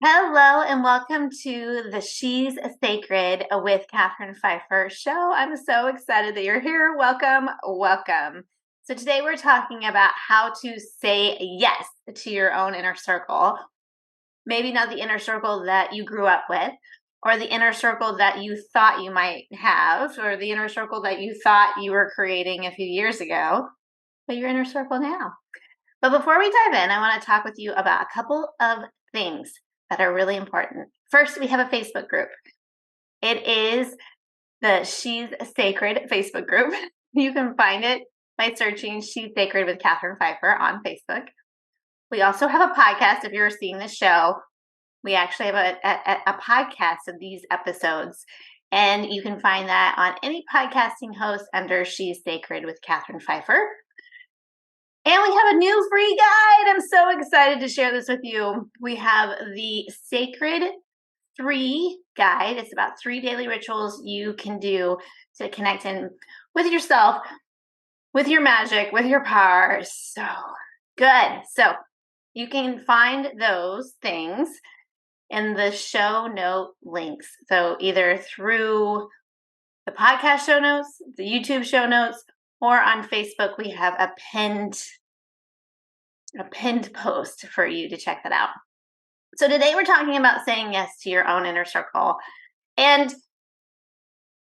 Hello and welcome to the She's Sacred with Katherine Pfeiffer show. I'm so excited that you're here. Welcome, welcome. So today we're talking about how to say yes to your own inner circle. Maybe not the inner circle that you grew up with, or the inner circle that you thought you might have, or the inner circle that you thought you were creating a few years ago, but your inner circle now. But before we dive in, I want to talk with you about a couple of things that are really important. First, we have a Facebook group. It is the She's Sacred Facebook group. You can find it by searching She's Sacred with Katherine Pfeiffer on Facebook. We also have a podcast. If you're seeing the show, we actually have a podcast of these episodes. And you can find that on any podcasting host under She's Sacred with Katherine Pfeiffer. And we have a new free guide. I'm so excited to share this with you. We have the Sacred 3 guide. It's about 3 daily rituals you can do to connect in with yourself, with your magic, with your power. So good. So you can find those things in the show note links. So either through the podcast show notes, the YouTube show notes, or on Facebook, we have a pinned post for you to check that out. So today we're talking about saying yes to your own inner circle. And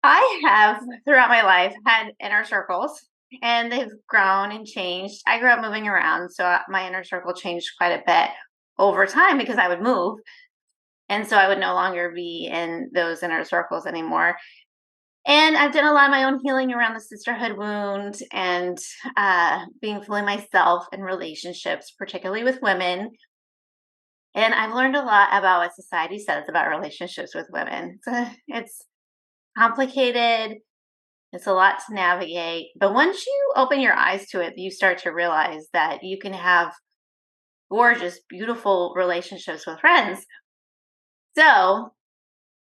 I have, throughout my life, had inner circles, and they've grown and changed. I grew up moving around, so my inner circle changed quite a bit over time because I would move. And so I would no longer be in those inner circles anymore. And I've done a lot of my own healing around the sisterhood wound and being fully myself in relationships, particularly with women. And I've learned a lot about what society says about relationships with women. It's complicated. It's a lot to navigate. But once you open your eyes to it, you start to realize that you can have gorgeous, beautiful relationships with friends. So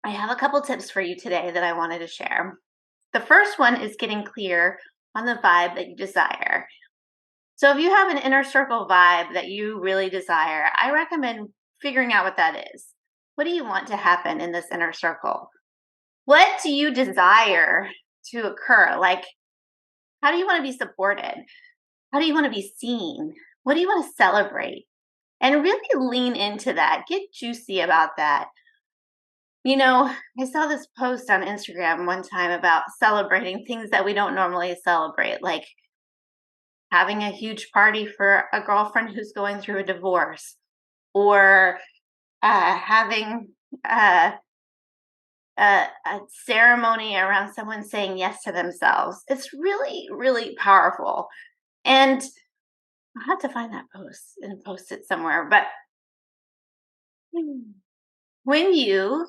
I have a couple tips for you today that I wanted to share. The first one is getting clear on the vibe that you desire. So if you have an inner circle vibe that you really desire, I recommend figuring out what that is. What do you want to happen in this inner circle? What do you desire to occur? Like, how do you want to be supported? How do you want to be seen? What do you want to celebrate? And really lean into that. Get juicy about that. You know, I saw this post on Instagram one time about celebrating things that we don't normally celebrate, like having a huge party for a girlfriend who's going through a divorce, or having a ceremony around someone saying yes to themselves. It's really, really powerful. And I'll have to find that post and post it somewhere. But when you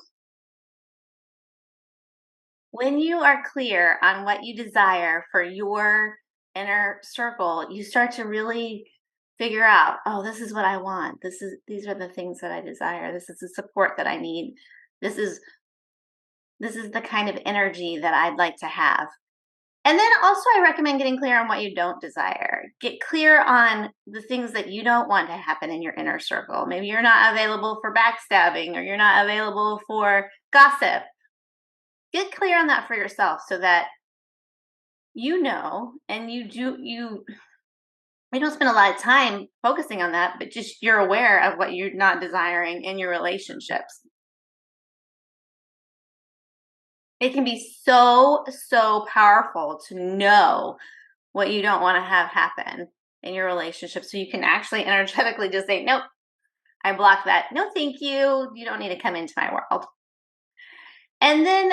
are clear on what you desire for your inner circle, you start to really figure out, oh, this is what I want. These are the things that I desire. This is the support that I need. This is the kind of energy that I'd like to have. And then also I recommend getting clear on what you don't desire. Get clear on the things that you don't want to happen in your inner circle. Maybe you're not available for backstabbing, or you're not available for gossip. Get clear on that for yourself so that you know, and we don't spend a lot of time focusing on that, but just you're aware of what you're not desiring in your relationships. It can be so, so powerful to know what you don't want to have happen in your relationship. So you can actually energetically just say, nope, I block that. No, thank you. You don't need to come into my world. And then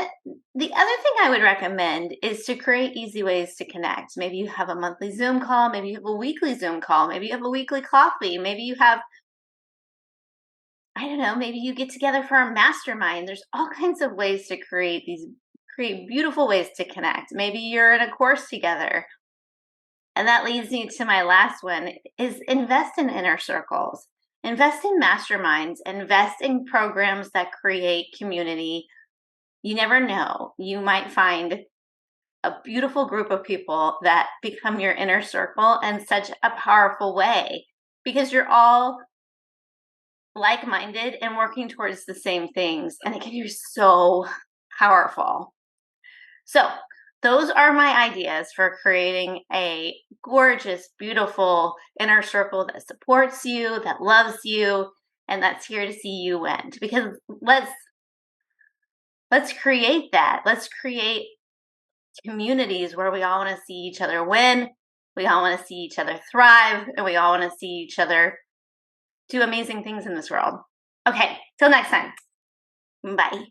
the other thing I would recommend is to create easy ways to connect. Maybe you have a monthly Zoom call. Maybe you have a weekly Zoom call. Maybe you have a weekly coffee. Maybe you have, I don't know, maybe you get together for a mastermind. There's all kinds of ways to create beautiful ways to connect. Maybe you're in a course together. And that leads me to my last one is invest in inner circles. Invest in masterminds. Invest in programs that create community. You never know. You might find a beautiful group of people that become your inner circle in such a powerful way because you're all like-minded and working towards the same things, and it can be so powerful. So, those are my ideas for creating a gorgeous, beautiful inner circle that supports you, that loves you, and that's here to see you win. Because let's create that. Let's create communities where we all want to see each other win, we all want to see each other thrive, and we all want to see each other do amazing things in this world. Okay, till next time. Bye.